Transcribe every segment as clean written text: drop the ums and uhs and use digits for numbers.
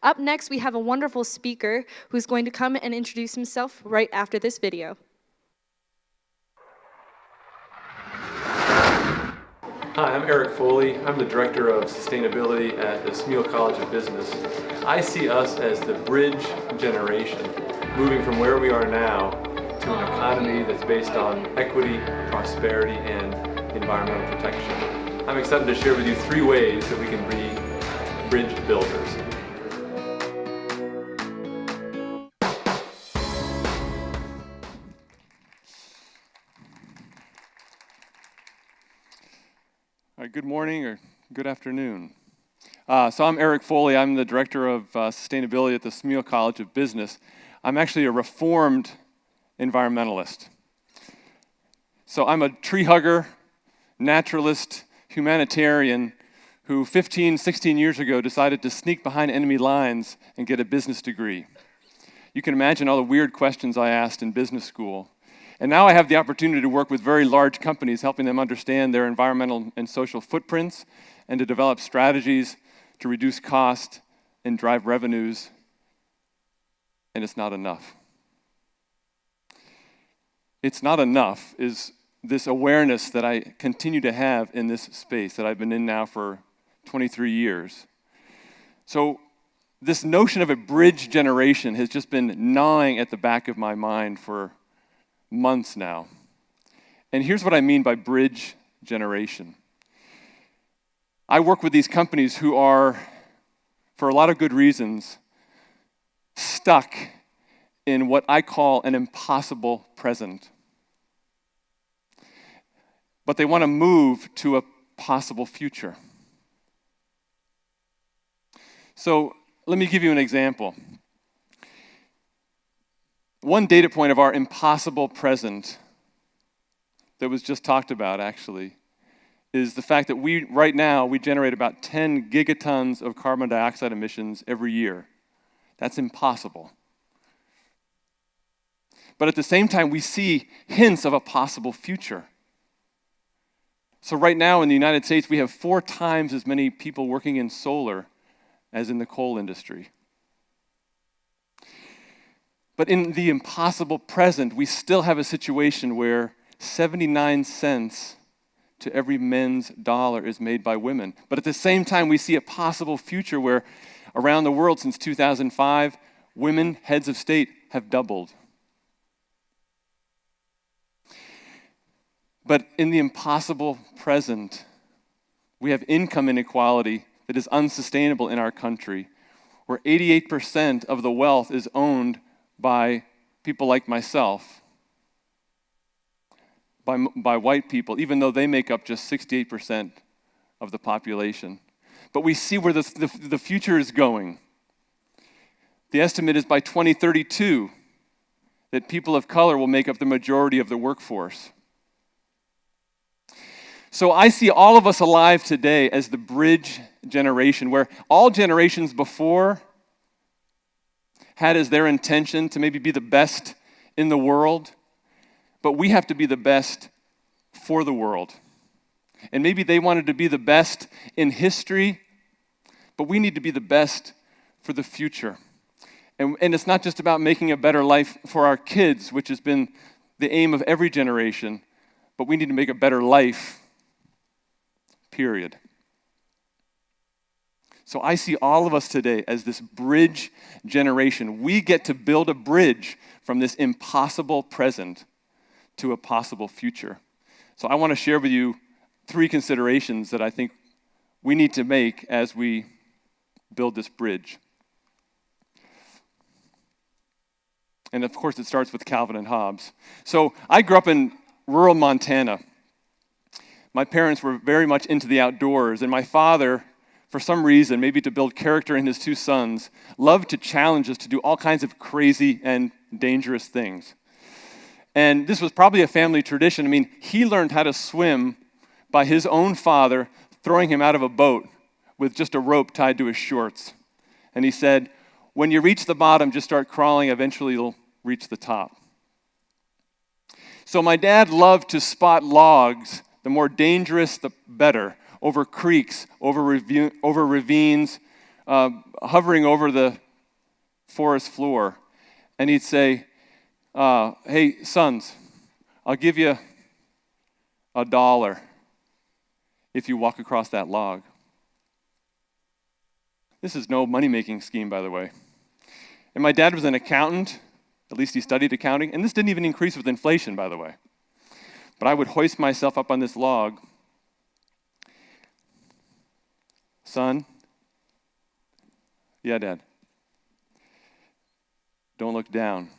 Up next, we have a wonderful speaker who's going to come and introduce himself right after this video. Hi, I'm Erik Foley. I'm the Director of Sustainability at the Smeal College of Business. I see us as the bridge generation, moving from where we are now to an economy that's based on equity, prosperity, and environmental protection. I'm excited to share with you 3 ways that we can be bridge builders. All right, good morning or good afternoon. So I'm Erik Foley. I'm the Director of Sustainability at the Smeal College of Business. I'm actually a reformed environmentalist. So I'm a tree hugger, naturalist, humanitarian who 15, 16 years ago decided to sneak behind enemy lines and get a business degree. You can imagine all the weird questions I asked in business school. And now I have the opportunity to work with very large companies, helping them understand their environmental and social footprints and to develop strategies to reduce cost and drive revenues. And it's not enough. It's not enough is this awareness that I continue to have in this space that I've been in now for 23 years. So this notion of a bridge generation has just been gnawing at the back of my mind for months now. And here's what I mean by bridge generation. I work with these companies who are, for a lot of good reasons, stuck in what I call an impossible present. But they want to move to a possible future. So let me give you an example. One data point of our impossible present that was just talked about, actually, is the fact that right now, we generate about 10 gigatons of carbon dioxide emissions every year. That's impossible. But at the same time, we see hints of a possible future. So right now in the United States, we have 4 times as many people working in solar as in the coal industry. But in the impossible present, we still have a situation where 79 cents to every men's dollar is made by women. But at the same time, we see a possible future where around the world since 2005, women heads of state have doubled. But in the impossible present, we have income inequality that is unsustainable in our country, where 88% of the wealth is owned by people like myself, by white people, even though they make up just 68% of the population. But we see where the future is going. The estimate is by 2032 that people of color will make up the majority of the workforce. So I see all of us alive today as the bridge generation, where all generations before had as their intention to maybe be the best in the world, but we have to be the best for the world. And maybe they wanted to be the best in history, but we need to be the best for the future. And it's not just about making a better life for our kids, which has been the aim of every generation, but we need to make a better life, period. So I see all of us today as this bridge generation. We get to build a bridge from this impossible present to a possible future. So I want to share with you 3 considerations that I think we need to make as we build this bridge. And of course, it starts with Calvin and Hobbes. So I grew up in rural Montana. My parents were very much into the outdoors, and my father, for some reason, maybe to build character in his 2 sons, loved to challenge us to do all kinds of crazy and dangerous things. And this was probably a family tradition. I mean, he learned how to swim by his own father throwing him out of a boat with just a rope tied to his shorts. And he said, when you reach the bottom, just start crawling. Eventually, you'll reach the top. So my dad loved to spot logs. The more dangerous, the better. Over creeks, over ravines, hovering over the forest floor, and he'd say, hey, sons, I'll give you $1 if you walk across that log. This is no money-making scheme, by the way. And my dad was an accountant, at least he studied accounting, and this didn't even increase with inflation, by the way. But I would hoist myself up on this log. Son? Yeah, Dad. Don't look down.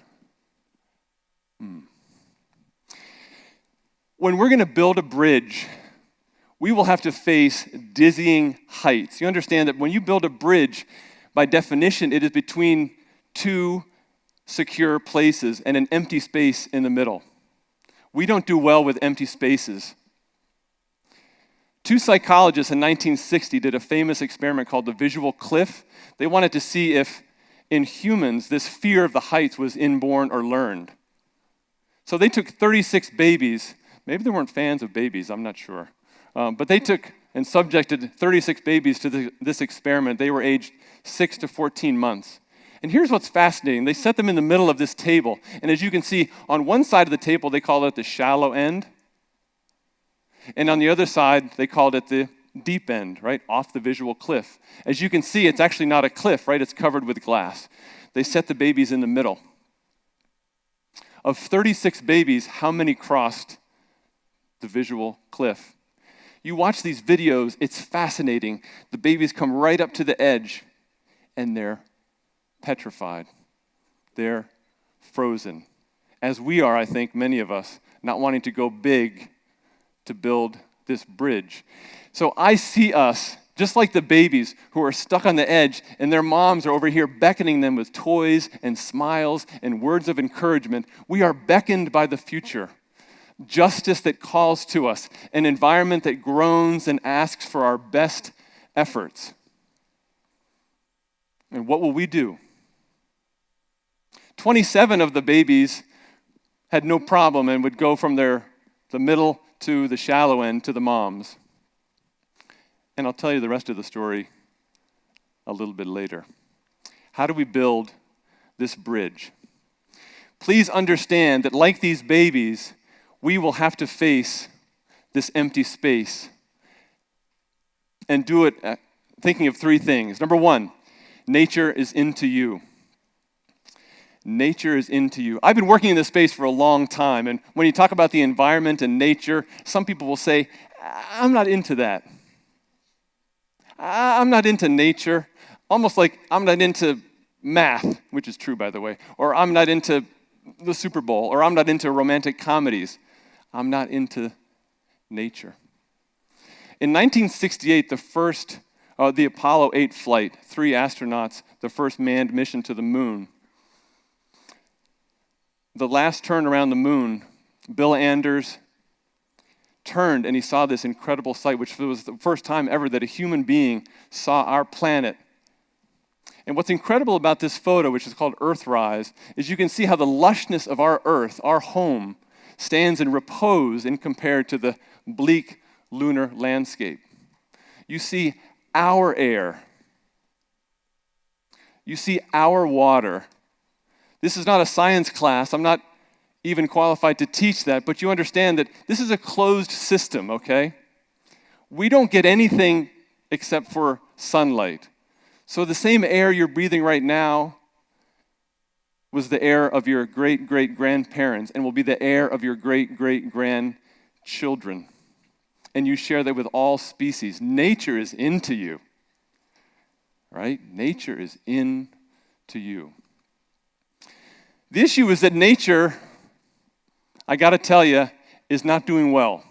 When we're going to build a bridge, we will have to face dizzying heights. You understand that when you build a bridge, by definition, it is between two secure places and an empty space in the middle. We don't do well with empty spaces. Two psychologists in 1960 did a famous experiment called the visual cliff. They wanted to see if, in humans, this fear of the heights was inborn or learned. So they took 36 babies. Maybe they weren't fans of babies, I'm not sure. But they took and subjected 36 babies to this experiment. They were aged 6 to 14 months. And here's what's fascinating. They set them in the middle of this table. And as you can see, on one side of the table, they call it the shallow end. And on the other side, they called it the deep end, right, off the visual cliff. As you can see, it's actually not a cliff, right? It's covered with glass. They set the babies in the middle. Of 36 babies, how many crossed the visual cliff? You watch these videos, it's fascinating. The babies come right up to the edge, and they're petrified. They're frozen. As we are, I think, many of us, not wanting to go big to build this bridge. So I see us, just like the babies who are stuck on the edge, and their moms are over here beckoning them with toys and smiles and words of encouragement. We are beckoned by the future. Justice that calls to us, an environment that groans and asks for our best efforts. And what will we do? 27 of the babies had no problem and would go from the middle to the shallow end to the moms. And I'll tell you the rest of the story a little bit later. How do we build this bridge? Please understand that like these babies, we will have to face this empty space and do it thinking of three things. Number one, nature is into you. Nature is into you. I've been working in this space for a long time, and when you talk about the environment and nature, some people will say, I'm not into that. I'm not into nature. Almost like I'm not into math, which is true, by the way, or I'm not into the Super Bowl, or I'm not into romantic comedies. I'm not into nature. In 1968, the Apollo 8 flight, 3 astronauts, the first manned mission to the moon. The last turn around the moon, Bill Anders turned and he saw this incredible sight, which was the first time ever that a human being saw our planet. And what's incredible about this photo, which is called Earthrise, is you can see how the lushness of our Earth, our home, stands in repose in compared to the bleak lunar landscape. You see our air. You see our water. This is not a science class. I'm not even qualified to teach that, but you understand that this is a closed system, okay? We don't get anything except for sunlight. So the same air you're breathing right now was the air of your great-great-grandparents and will be the air of your great-great-grandchildren. And you share that with all species. Nature is into you, right? Nature is into you. The issue is that nature, I got to tell you, is not doing well.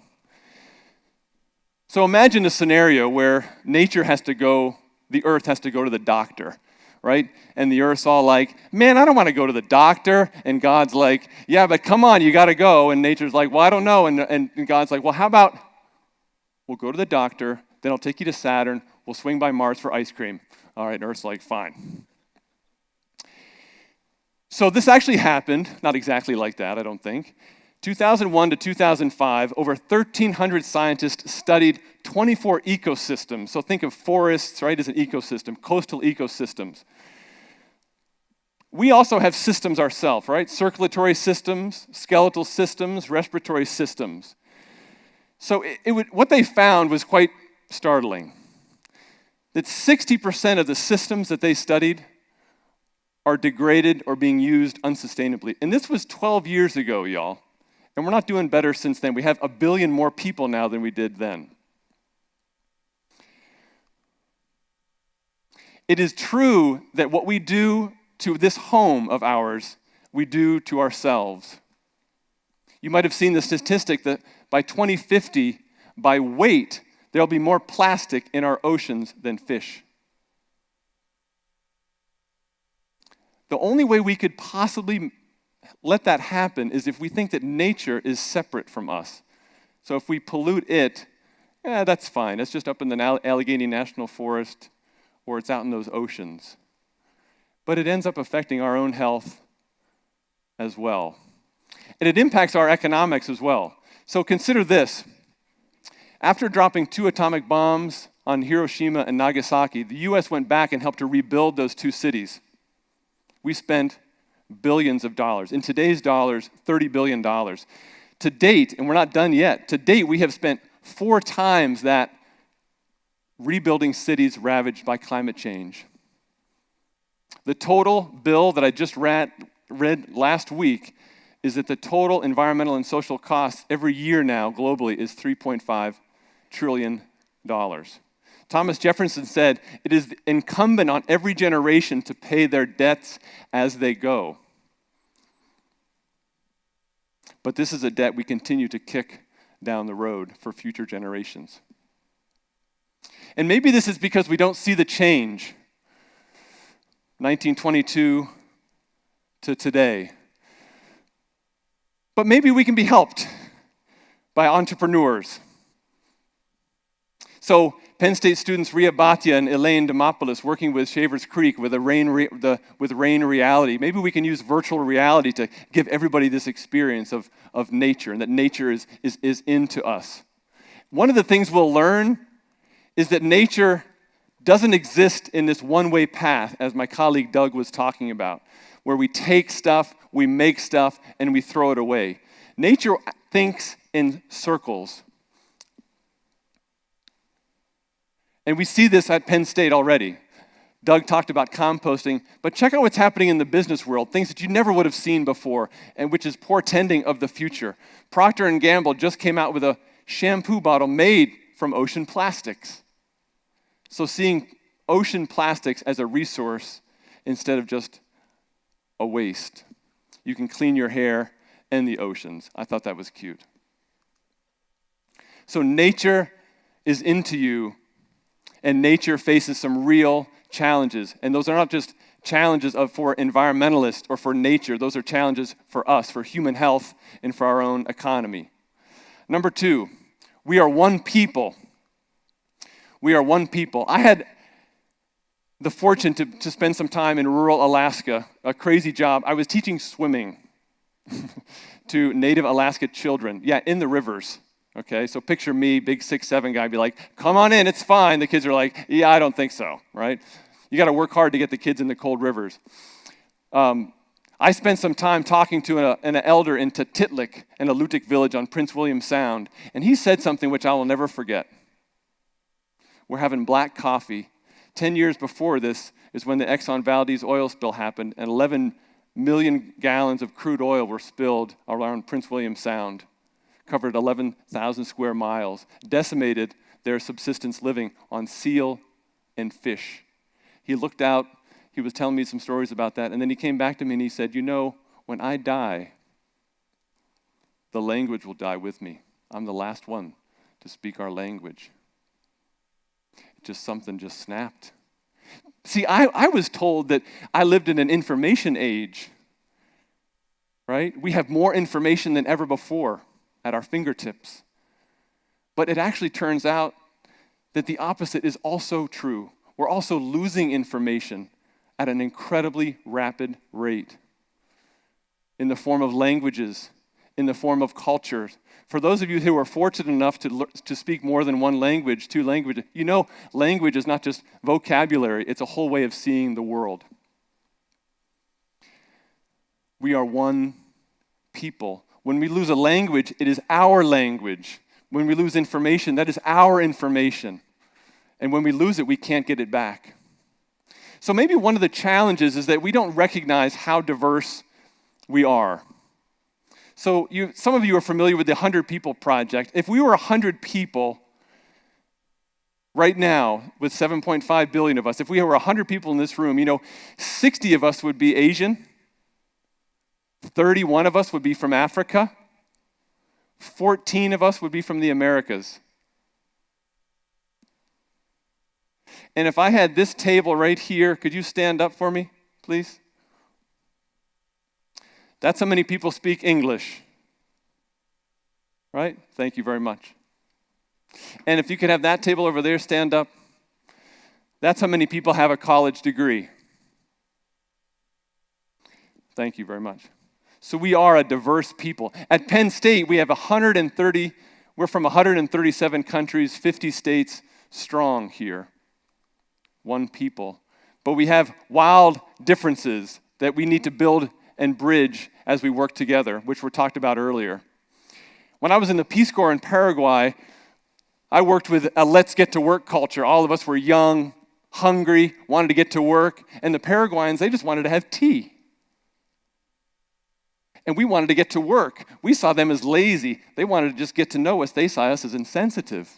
So imagine a scenario where nature has to go, the earth has to go to the doctor, right? And the earth's all like, man, I don't want to go to the doctor. And God's like, yeah, but come on, you got to go. And nature's like, well, I don't know. And God's like, well, how about we'll go to the doctor, then I'll take you to Saturn, we'll swing by Mars for ice cream. All right, and Earth's like, fine. So this actually happened, not exactly like that, I don't think. 2001 to 2005, over 1,300 scientists studied 24 ecosystems. So think of forests, right, as an ecosystem, coastal ecosystems. We also have systems ourselves, right? Circulatory systems, skeletal systems, respiratory systems. So what they found was quite startling. That 60% of the systems that they studied are degraded or being used unsustainably. And this was 12 years ago, y'all. And we're not doing better since then. We have 1 billion more people now than we did then. It is true that what we do to this home of ours, we do to ourselves. You might have seen the statistic that by 2050, by weight, there'll be more plastic in our oceans than fish. The only way we could possibly let that happen is if we think that nature is separate from us. So if we pollute it, that's fine. It's just up in the Allegheny National Forest, or it's out in those oceans. But it ends up affecting our own health as well. And it impacts our economics as well. So consider this. After dropping 2 atomic bombs on Hiroshima and Nagasaki, the U.S. went back and helped to rebuild those 2 cities. We spent billions of dollars. In today's dollars, $30 billion. To date, and we're not done yet, to date we have spent 4 times that rebuilding cities ravaged by climate change. The total bill that I just read last week is that the total environmental and social costs every year now globally is $3.5 trillion. Thomas Jefferson said, "It is incumbent on every generation to pay their debts as they go." But this is a debt we continue to kick down the road for future generations. And maybe this is because we don't see the change. 1922 to today. But maybe we can be helped by entrepreneurs. So Penn State students Ria Bhatia and Elaine Demopoulos working with Shavers Creek with Rain Reality. Maybe we can use virtual reality to give everybody this experience of nature, and that nature is into us. One of the things we'll learn is that nature doesn't exist in this one-way path, as my colleague Doug was talking about, where we take stuff, we make stuff, and we throw it away. Nature thinks in circles. And we see this at Penn State already. Doug talked about composting, but check out what's happening in the business world, things that you never would have seen before, and which is portending of the future. Procter & Gamble just came out with a shampoo bottle made from ocean plastics. So seeing ocean plastics as a resource instead of just a waste. You can clean your hair and the oceans. I thought that was cute. So nature is into you, and nature faces some real challenges. And those are not just challenges for environmentalists or for nature. Those are challenges for us, for human health, and for our own economy. Number 2, we are one people. We are one people. I had the fortune to spend some time in rural Alaska, a crazy job. I was teaching swimming to Native Alaska children, in the rivers. Okay, so picture me, big 6'7" guy, be like, "Come on in, it's fine." The kids are like, "Yeah, I don't think so," right? You got to work hard to get the kids in the cold rivers. I spent some time talking to an elder in Titlik, an Alutiiq village on Prince William Sound, and he said something which I will never forget. We're having black coffee. 10 years before this is when the Exxon Valdez oil spill happened, and 11 million gallons of crude oil were spilled around Prince William Sound, covered 11,000 square miles, decimated their subsistence living on seal and fish. He looked out, he was telling me some stories about that, and then he came back to me and he said, when I die, the language will die with me. I'm the last one to speak our language. Something just snapped. See, I was told that I lived in an information age, right? We have more information than ever before at our fingertips. But it actually turns out that the opposite is also true. We're also losing information at an incredibly rapid rate in the form of languages, in the form of culture. For those of you who are fortunate enough to speak more than one language, two languages, you know language is not just vocabulary, it's a whole way of seeing the world. We are one people. When we lose a language, it is our language. When we lose information, that is our information. And when we lose it, we can't get it back. So maybe one of the challenges is that we don't recognize how diverse we are. So some of you are familiar with the 100 People Project. If we were 100 people right now, with 7.5 billion of us, if we were 100 people in this room, 60 of us would be Asian, 31 of us would be from Africa, 14 of us would be from the Americas. And if I had this table right here, could you stand up for me, please? That's how many people speak English. Right? Thank you very much. And if you could have that table over there stand up, that's how many people have a college degree. Thank you very much. So we are a diverse people. At Penn State, we have we're from 137 countries, 50 states strong here. One people. But we have wild differences that we need to build and bridge as we work together, which were talked about earlier. When I was in the Peace Corps in Paraguay, I worked with a let's get to work culture. All of us were young, hungry, wanted to get to work, and the Paraguayans, they just wanted to have tea. And we wanted to get to work. We saw them as lazy. They wanted to just get to know us. They saw us as insensitive.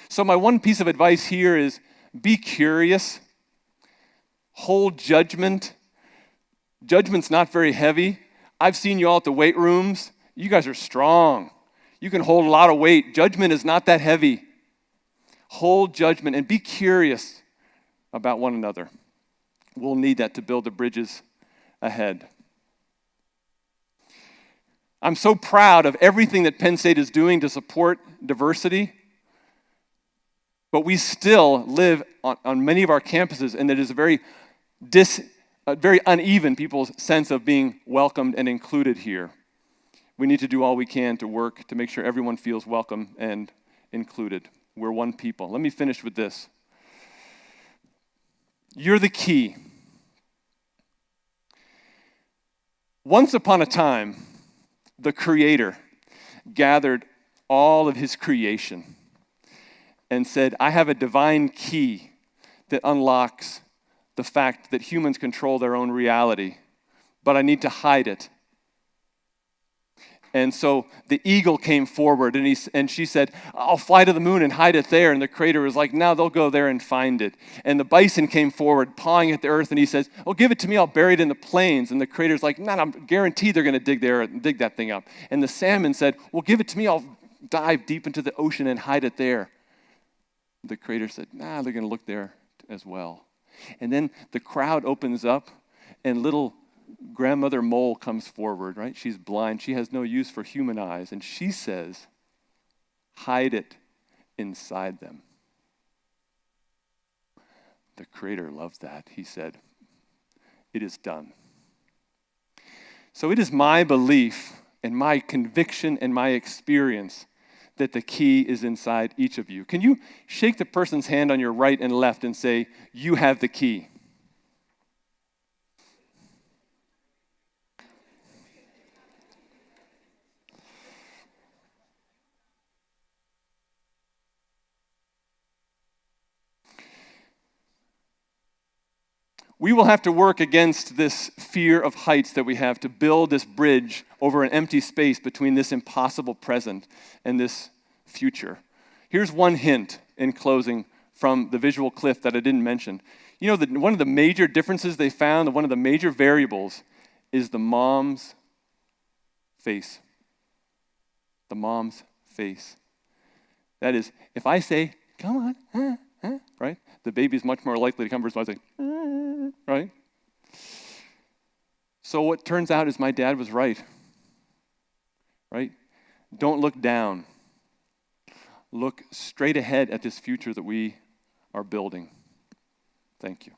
So my one piece of advice here is be curious. Hold judgment. Judgment's not very heavy. I've seen you all at the weight rooms. You guys are strong. You can hold a lot of weight. Judgment is not that heavy. Hold judgment and be curious about one another. We'll need that to build the bridges ahead. I'm so proud of everything that Penn State is doing to support diversity, but we still live on many of our campuses, and it is a very uneven people's sense of being welcomed and included here. We need to do all we can to work to make sure everyone feels welcome and included. We're one people. Let me finish with this. You're the key. Once upon a time, the Creator gathered all of his creation and said, I have a divine key that unlocks the fact that humans control their own reality, but I need to hide it. And so the eagle came forward, and she said, I'll fly to the moon and hide it there. And the Creator was like, no, they'll go there and find it. And the bison came forward, pawing at the earth, and he says, oh, give it to me, I'll bury it in the plains. And the Creator's like, no, I'm guaranteed they're going to dig that thing up. And the salmon said, well, give it to me, I'll dive deep into the ocean and hide it there. The Creator said, nah, they're going to look there as well. And then the crowd opens up, and little grandmother mole comes forward, right? She's blind. She has no use for human eyes. And she says, hide it inside them. The Creator loves that. He said, it is done. So it is my belief and my conviction and my experience that the key is inside each of you. Can you shake the person's hand on your right and left and say, you have the key? We will have to work against this fear of heights that we have to build this bridge over an empty space between this impossible present and this future. Here's one hint in closing from the visual cliff that I didn't mention. You know, one of the major differences they found, one of the major variables, is the mom's face. The mom's face. That is, if I say, come on, right? The baby's much more likely to come versus if I say, right? So what turns out is my dad was right. Right? Don't look down. Look straight ahead at this future that we are building. Thank you.